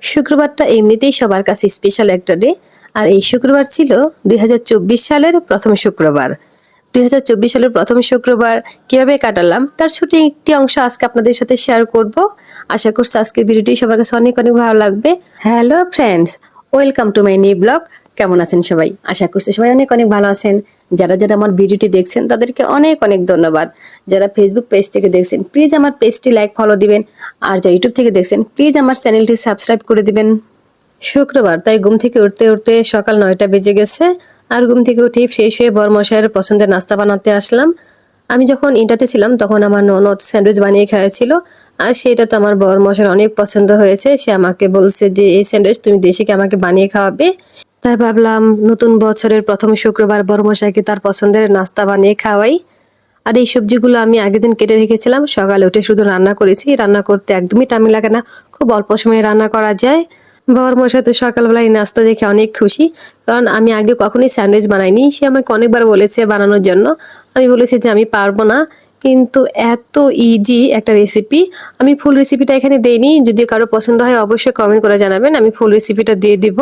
শুক্রবারটা এমনিতেই সবার কাছে স্পেশাল একটা ডে। আর এই শুক্রবার ছিল ২০২৪ সালের প্রথম শুক্রবার। ২০২৪ সালের প্রথম শুক্রবার কিভাবে কাটালাম তার ছোট একটি অংশ আজকে আপনাদের সাথে শেয়ার করব। আশা করছি আজকের ভিডিওটি সবার কাছে অনেক অনেক ভালো লাগবে। Hello friends, welcome to my new blog. কেমন আছেন সবাই? আশা করছি সবাই অনেক অনেক ভালো আছেন। যারা যারা আমার ভিডিওটি দেখছেন তাদেরকে অনেক অনেক ধন্যবাদ। যারা ফেসবুক পেজ থেকে দেখছেন প্লিজ আমার পেজটি লাইক ফলো দিবেন। আর যারা ইউটিউব থেকে দেখছেন প্লিজ আমার চ্যানেলটি সাবস্ক্রাইব করে দিবেন। শুক্রবার তাই ঘুম থেকে উঠতে উঠতে সকাল ৯টা বেজে গেছে। আর ঘুম থেকে উঠে ফ্রেশ হয়ে বরমশাইয়ের পছন্দের নাস্তা বানাতে আসলাম। আমি যখন ইন্টাতে ছিলাম তখন আমার ননদ স্যান্ডউইচ বানিয়ে খাওয়াছিল। আর সেটা তো আমার বরমশাইয়ের অনেক পছন্দ হয়েছে। সে আমাকে বলছে যে এই স্যান্ডউইচ তুমি দেশিকে আমাকে বানিয়ে খাওয়াবে। তাই ভাবলাম নতুন বছরের প্রথম শুক্রবার বরমশাইকে তার পছন্দের নাস্তা বানিয়ে খাওয়াই। আর এই সবজিগুলো আমি আগের দিন কেটে রেখেছিলাম, সকালে উঠে শুধু রান্না করেছি। রান্না করতে একদমই টাইম লাগে না, খুব অল্প সময়ে রান্না করা যায়। বরমশাই তো সকালবেলা এই নাস্তা দেখে অনেক খুশি, কারণ আমি আগে কখনোই স্যান্ডউইচ বানাইনি। সে আমাকে অনেকবার বলেছে বানানোর জন্য। আমি বলেছি যে আমি পারবো না, কিন্তু এত ইজি একটা রেসিপি। আমি ফুল রেসিপিটা এখানে দেইনি, যদি কারো পছন্দ হয় অবশ্যই কমেন্ট করে জানাবেন, আমি ফুল রেসিপিটা দিয়ে দিব।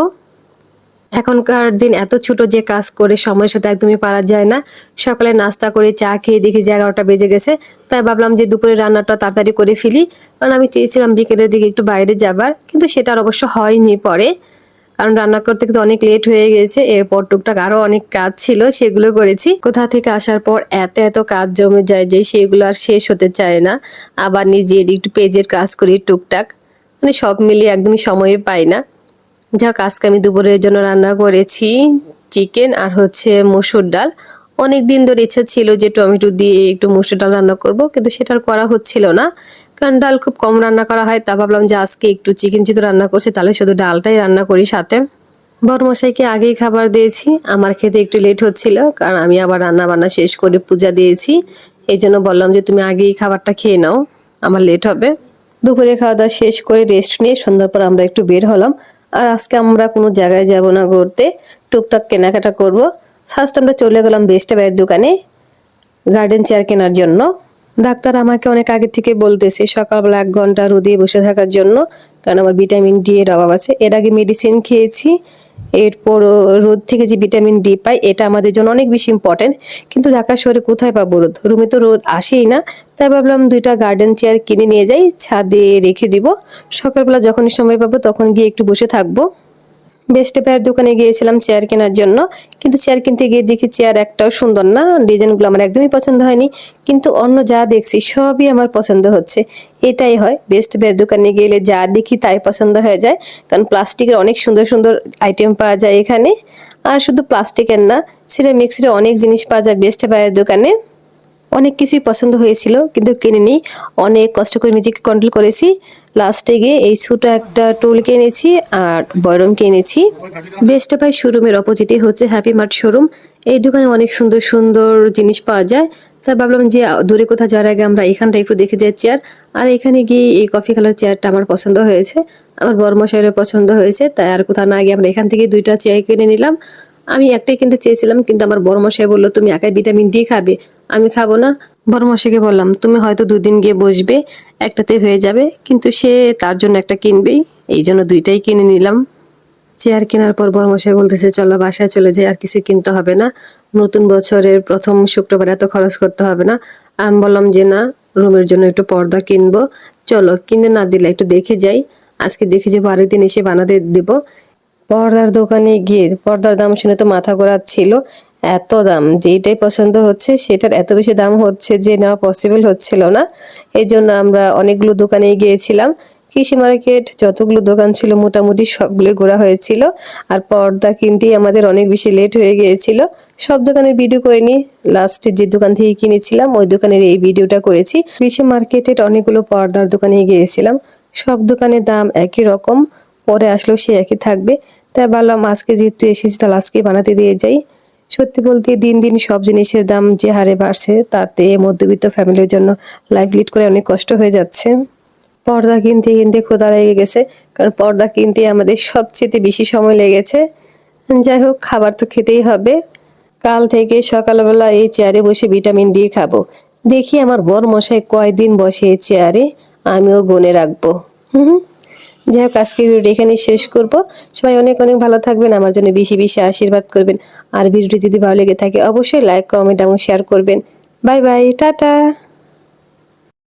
এখনকার দিন এত ছোট যে কাজ করে সময়ের সাথে একদমই পারা যায় না। সকালে নাস্তা করে চা খেয়ে দেখি যে 11টা বেজে গেছে। তাই ভাবলাম যে দুপুরে রান্নাটা তাড়াতাড়ি করে ফেলি, কারণ আমি চেয়েছিলাম বিকেলের দিকে একটু বাইরে যাবার, কিন্তু সেটা আর অবশ্য হয়নি পরে, কারণ রান্না করতে কিন্তু অনেক লেট হয়ে গেছে। এরপর টুকটাক আরো অনেক কাজ ছিল, সেগুলো করেছি। কোথা থেকে আসার পর এত এত কাজ জমে যায় যে সেগুলো আর শেষ হতে চায় না। আবার নিজের একটু পেজের কাজ করি টুকটাক, মানে সব মিলিয়ে একদমই সময় পাই না। যাক, আজকে আমি দুপুরের জন্য রান্না করেছি চিকেন আর হচ্ছে মসুর ডাল। অনেক দিন ধরে ইচ্ছা ছিল যে টমেটো দিয়ে একটু মসুর ডাল রান্না করব, কিন্তু সেটা আর করা হচ্ছিল না, কারণ ডাল খুব কম রান্না করা হয়। তা ভাবলাম যে আজকে একটু চিকেন যেহেতু রান্না করছি তাহলে শুধু ডালটাই রান্না করি সাথে। বড়মশাইকে আগেই খাবার দিয়েছি, আমার খেতে একটু লেট হচ্ছিল, কারণ আমি আবার রান্না বান্না শেষ করে পূজা দিয়েছি। এই জন্য বললাম যে তুমি আগেই খাবারটা খেয়ে নাও, আমার লেট হবে। দুপুরে খাওয়া দাওয়া শেষ করে রেস্ট নিয়ে সন্ধ্যার পর আমরা একটু বের হলাম। আর আজকে আমরা কোনো জায়গায় যাব না ঘুরতে, টুকটাক কেনাকাটা করব। ফার্স্ট আমরা চলে গেলাম বেস্ট বাইয়ের দোকানে গার্ডেন চেয়ার কেনার জন্য। ডাক্তার আমাকে অনেক আগে থেকে বলতেছে সকালবেলা 1 ঘন্টা রোদে বসে থাকার জন্য, কারণ আমার ভিটামিন ডি এর অভাব আছে। এর আগে মেডিসিন খেয়েছি, এরপর রোদ থেকে যে ভিটামিন ডি পাই এটা আমাদের জন্য অনেক বেশি ইম্পর্টেন্ট। কিন্তু ঢাকা শহরে কোথায় পাবো রোদ, রুমে তো রোদ আসেই না। তাই ভাবলাম 2টা গার্ডেন চেয়ার কিনে নিয়ে যাই, ছাদে রেখে দিব। সকালবেলা যখনই সময় পাবো তখন গিয়ে একটু বসে থাকবো। বেস্ট বায়ের দোকানে গিয়েছিলাম চেয়ার কেনার জন্য, কিন্তু চেয়ার কিনতে গিয়ে দেখি চেয়ার একটাও সুন্দর না, ডিজাইনগুলো আমার একদমই পছন্দ হয়নি। কিন্তু অন্য যা দেখছি সবই আমার পছন্দ হচ্ছে। এটাই হয়, বেস্ট বায়ের দোকানে গেলে যা দেখি তাই পছন্দ হয়ে যায়, কারণ প্লাস্টিকের অনেক সুন্দর সুন্দর আইটেম পাওয়া যায় এখানে। আর শুধু প্লাস্টিকের না, সিরামিক্সের অনেক জিনিস পাওয়া যায় বেস্ট বায়ের দোকানে। অনেক কিছুই পছন্দ হয়েছিল কিন্তু কিনিনি, অনেক কষ্ট করে নিজেকে কন্ট্রোল করেছি। লাস্টে গিয়ে এই ছোট একটা টুল কিনেছি আর বয়রম কিনেছি। বেস্ট বাই শোরুমের অপোজিটে হচ্ছে হ্যাপি মার্ট শোরুম। এই দোকানে অনেক সুন্দর সুন্দর জিনিস পাওয়া যায়। তাই ভাবলাম যে দূরে কোথাও যাওয়ার আগে আমরা এখানটা একটু দেখে যাই চেয়ার। আর এখানে গিয়ে এই কফি কালার চেয়ারটা আমার পছন্দ হয়েছে, আমার বড়মশাইয়েরও পছন্দ হয়েছে। তাই আর কোথাও না গিয়ে আমরা এখান থেকে 2টা চেয়ার কিনে নিলাম। আমি একটাই কিনতে চেয়েছিলাম, কিন্তু আমার বড়মশাই বললো তুমি একাই ভিটামিন ডি খাবে, আমি খাবো না। বড়মশাইকে বললাম তুমি হয়তো 2 দিন গিয়ে বসবে, একটাতে হয়ে যাবে, কিন্তু সে তার জন্য একটা কিনবেই, এই জন্য 2টাই কিনে নিলাম। চেয়ার কেনার পর বড়মশাই বলতেছে চলো বাসায় চলে যাই, আর কিছু কিনতে হবে না, নতুন বছরের প্রথম শুক্রবার এত খরচ করতে হবে না। আমি বললাম যে না, রুমের জন্য একটু পর্দা কিনবো, চলো কিনে না দিলে একটু দেখে যাই। আজকে দেখে যাবো, আরেক দিন এসে বানাতে দেবো। পর্দার দোকানে গিয়ে পর্দার দাম শুনে তো মাথা ঘোরাচ্ছিল, এত দাম, যেটাই পছন্দ হচ্ছে সেটার এত বেশি দাম হচ্ছে যে নেওয়া পসিবল হচ্ছিল না। এই জন্য আমরা অনেকগুলো দোকানে গিয়েছিলাম। কৃষি মার্কেট যতগুলো দোকান ছিল মোটামুটি সবগুলো ঘোরা হয়েছিল। আর পর্দা কিনতেই আমাদের অনেক বেশি লেট হয়ে গিয়েছিল। সব দোকানের ভিডিও করিনি, লাস্টে যে দোকান থেকে কিনেছিলাম ওই দোকানের এই ভিডিওটা করেছি। কৃষি মার্কেটের অনেকগুলো পর্দার দোকানে গিয়েছিলাম, সব দোকানের দাম একই রকম, পরে আসলেও সে একই থাকবে। তাই ভাবলাম আজকে যেহেতু এসেছি তাহলে আজকে বানাতে দিয়ে যাই। সত্যি বলতে দিন দিন সব জিনিসের দাম যে হারে বাড়ছে তাতে মধ্যবিত্ত ফ্যামিলির জন্য লাইফ লিড করে অনেক কষ্ট হয়ে যাচ্ছে। পর্দা কিনতে কিনতে ক্ষুধা লেগে গেছে, কারণ পর্দা কিনতে আমাদের সবচেয়ে বেশি সময় লেগেছে। যাই হোক, খাবার তো খেতেই হবে। কাল থেকে সকালবেলা এই চেয়ারে বসে ভিটামিন ডি খাবো। দেখি আমার বর মশাই কয়দিন বসে এই চেয়ারে, আমিও গুনে রাখবো। হুম। যাই হোক, আজকের ভিডিওটি এখানেই শেষ করব। সবাই অনেক অনেক ভালো থাকবেন, আমার জন্য বেশি বেশি আশীর্বাদ করবেন। আর ভিডিওটি যদি ভালো লেগে থাকে অবশ্যই লাইক, কমেন্ট এবং শেয়ার করবেন। Bye bye, tata.